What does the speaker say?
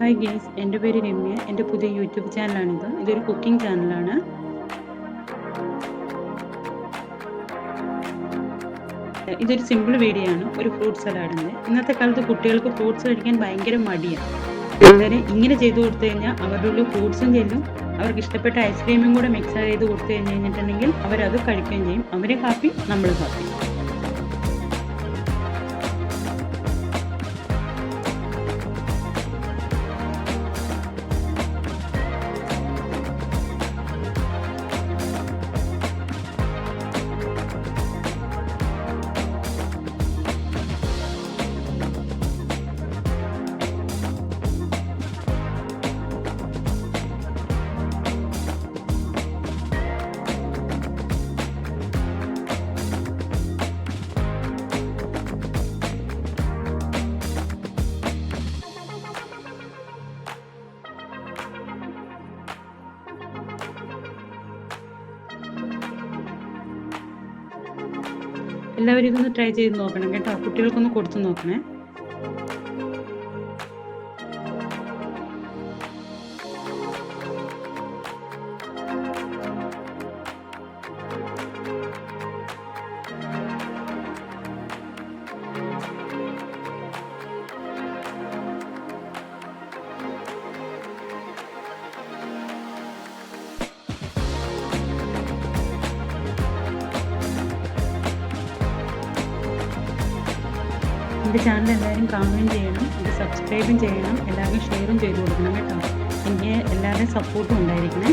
Hi guys, എൻ്റെ പേര് രമ്യ. എൻ്റെ പുതിയ യൂട്യൂബ് ചാനലാണിത്. ഇതൊരു കുക്കിംഗ് ചാനലാണ്. ഇതൊരു സിമ്പിൾ വീഡിയോ ആണ്, ഒരു ഫ്രൂട്ട് സലാഡിൻ്റെ. ഇന്നത്തെ കാലത്ത് കുട്ടികൾക്ക് ഫ്രൂട്ട്സ് കഴിക്കാൻ ഭയങ്കര മടിയാണ്. അന്നേരം ഇങ്ങനെ ചെയ്ത് കൊടുത്തു കഴിഞ്ഞാൽ അവരുടെ ഉള്ളിൽ ഫ്രൂട്ട്സും ചെല്ലും, അവർക്ക് ഇഷ്ടപ്പെട്ട ഐസ്ക്രീമും കൂടെ മിക്സ് ചെയ്ത് കൊടുത്തു കഴിഞ്ഞിട്ടുണ്ടെങ്കിൽ അവരത് കഴിക്കുകയും ചെയ്യും. അവരെ ഹാപ്പി, നമ്മൾ ഹാപ്പി. എല്ലാവരും ഇതൊന്ന് ട്രൈ ചെയ്ത് നോക്കണം കേട്ടോ. കുട്ടികൾക്കൊന്ന് കൊടുത്തു നോക്കണേ. എൻ്റെ ചാനൽ എല്ലാവരും കാണുകയും ചെയ്യണം, ഇത് സബ്സ്ക്രൈബും ചെയ്യണം, എല്ലാവരും ഷെയറും ചെയ്ത് കൊടുക്കണം കേട്ടോ. എനിക്ക് എല്ലാവരുടെയും സപ്പോർട്ടും ഉണ്ടായിരിക്കണേ.